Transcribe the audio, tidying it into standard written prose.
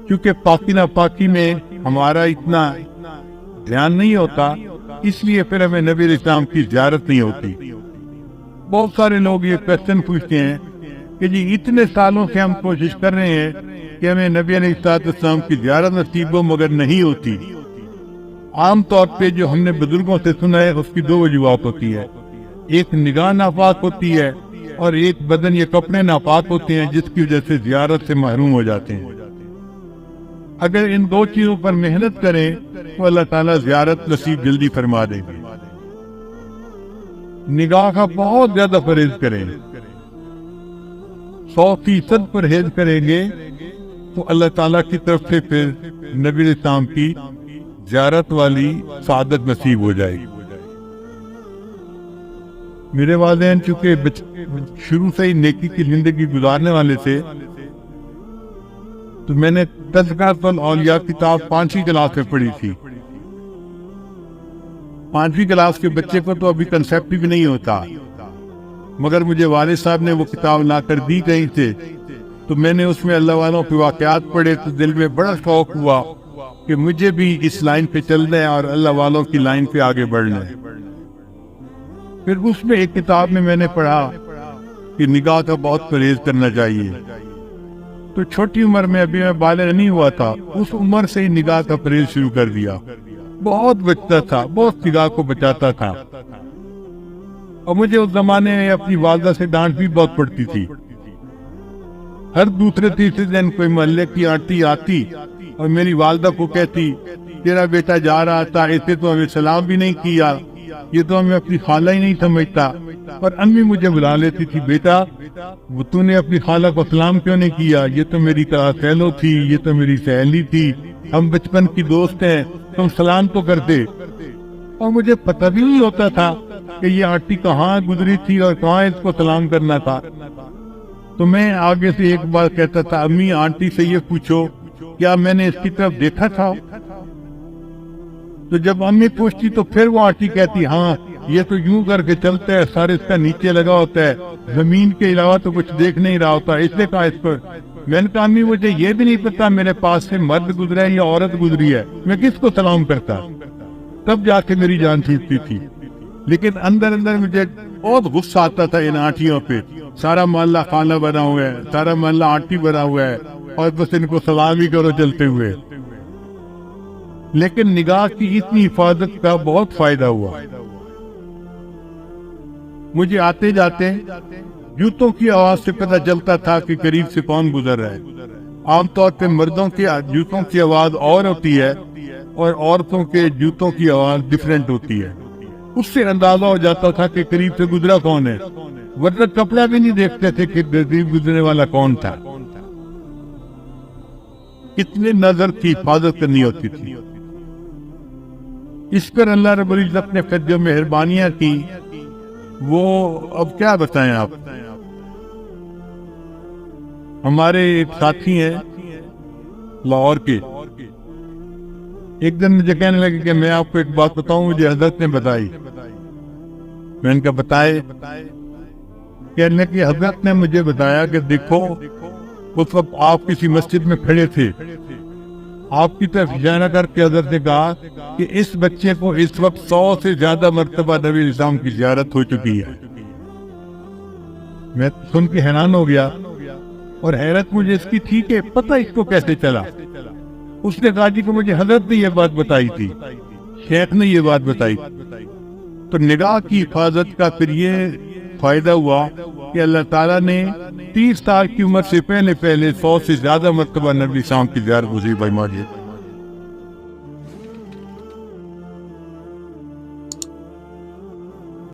چونکہ پاکی ناپاکی میں ہمارا اتنا دھیان نہیں ہوتا، اس لیے پھر ہمیں نبی علیہ السلام کی زیارت نہیں ہوتی۔ بہت سارے لوگ یہ کویسچن پوچھتے ہیں کہ جی اتنے سالوں سے ہم کوشش کر رہے ہیں کہ ہمیں نبی علیہ السلام کی زیارت نصیب ہو، مگر نہیں ہوتی۔ عام طور پہ جو ہم نے بزرگوں سے سنا ہے اس کی دو وجوہات ہوتی ہے، ایک نگاہ ناپاک ہوتی ہے اور ایک بدن یا کپڑے ناپاک ہوتے ہیں، جس کی وجہ سے زیارت سے محروم ہو جاتے ہیں۔ اگر ان دو چیزوں پر محنت کریں تو اللہ تعالیٰ زیارت نصیب جلدی فرما دیں گے۔ نگاہ کا بہت زیادہ پرہیز کریں، 100% پرہیز کریں گے تو اللہ تعالیٰ کی طرف سے پھر نبی علیہ السلام کی زیارت والی سعادت نصیب ہو جائے گی۔ میرے والدین چونکہ شروع سے ہی نیکی کی زندگی گزارنے والے تھے، تو میں نے تذکرۃ الاولیاء کتاب 5ویں کلاس میں پڑھی تھی۔ 5ویں کلاس کے بچے کو تو ابھی کنسیپٹ بھی نہیں ہوتا، مگر مجھے والد صاحب نے وہ کتاب لا کر دی کہیں سے، تو میں نے اس میں اللہ والوں کے واقعات پڑھے تو دل میں بڑا شوق ہوا کہ مجھے بھی اس لائن پہ چلنا ہے اور اللہ والوں کی لائن پہ آگے بڑھنا ہے۔ پھر اس میں ایک کتاب میں نے پڑھا کہ نگاہ کا بہت پرہیز کرنا چاہیے، تو چھوٹی عمر میں ابھی میں بالغ نہیں ہوا تھا، اس عمر سے ہی نگاہ کا پرہیز شروع کر دیا۔ بہت بچتا تھا، بہت نگاہ کو بچاتا تھا، اور مجھے اس زمانے میں اپنی والدہ سے ڈانٹ بھی بہت پڑتی تھی۔ ہر دوسرے تیسرے دن کوئی محلے کی آنٹی آتی اور میری والدہ کو کہتی تیرا بیٹا جا رہا تھا، اسے تو ہمیں سلام بھی نہیں کیا، یہ تو ہمیں اپنی خالہ ہی نہیں سمجھتا۔ اور امی مجھے بلا لیتی تھی، بیٹا وہ تو نے اپنی خالہ کو سلام کیوں نہیں کیا، یہ تو میری کلاس فیلو تھی، یہ تو میری سہیلی تھی، ہم بچپن کی دوست ہیں، تم سلام تو کرتے۔ اور مجھے پتہ بھی نہیں ہوتا تھا کہ یہ آنٹی کہاں گزری تھی اور کہاں اس کو سلام کرنا تھا۔ تو میں آگے سے ایک بار کہتا تھا، امی آنٹی سے یہ پوچھو کیا میں نے اس کی طرف دیکھا تھا؟ تو جب امی پوچھتی تو پھر وہ آنٹی کہتی ہاں یہ تو یوں کر کے چلتا ہے، سر اس کا نیچے لگا ہوتا ہے، زمین کے علاوہ تو کچھ دیکھ نہیں رہا ہوتا، اس نے کہا اس پر۔ میں نے کہا امی مجھے یہ بھی نہیں پتا میرے پاس سے مرد گزرا ہے یا عورت گزری ہے، میں کس کو سلام کرتا؟ تب جا کے میری جان چھوٹتی تھی۔ لیکن اندر اندر مجھے بہت غصہ آتا تھا ان آنٹیوں پہ، سارا محلہ خانہ بنا ہوا ہے، سارا محلہ آنٹی بنا ہوا ہے، اور بس ان کو سلام ہی کرو چلتے ہوئے۔ لیکن نگاہ کی اتنی حفاظت کا بہت فائدہ ہوا۔ مجھے آتے جاتے جوتوں کی آواز سے پتہ چلتا تھا کہ قریب سے کون گزر رہا ہے۔ عام طور پہ مردوں کے جوتوں کی آواز اور ہوتی ہے اور عورتوں کے جوتوں کی آواز ڈیفرنٹ ہوتی ہے، اس سے اندازہ ہو جاتا تھا کہ قریب سے گزرا کون ہے، ورنہ کپڑا بھی نہیں دیکھتے تھے کہ قریب گزرنے والا کون تھا۔ کتنے نظر کی حفاظت کرنی ہوتی تھی۔ اس پر اللہ رب العزت نے پھر جو مہربانیاں کی وہ اب کیا بتائیں آپ۔ ہمارے ایک ساتھی ہیں لاہور کے، ایک دن مجھے کہنے لگے کہ میں آپ کو ایک بات بتاؤں، مجھے حضرت نے بتائی۔ میں ان کا بتائے، کہنے کہ حضرت نے مجھے بتایا کہ دیکھو اس وقت آپ کسی مسجد میں کھڑے تھے، آپ کی طرف اشارہ کر کے حضرت نے کہا کہ اس بچے کو اس وقت 100 سے زیادہ مرتبہ نبی علیہ السلام کی زیارت ہو چکی ہے۔ میں سن کے حیران ہو گیا، اور حیرت مجھے اس کی تھی کہ پتہ اس کو کیسے چلا۔ اس نے کہا جی کہ مجھے حضرت نے یہ بات بتائی تھی، شیخ نے یہ بات بتائی۔ تو نگاہ کی حفاظت کا پھر یہ فائدہ ہوا کہ اللہ تعالیٰ نے 30 سال کی عمر سے پہلے 100 سے زیادہ مرتبہ نبی السلام کی زیارت نصیب فرمائی۔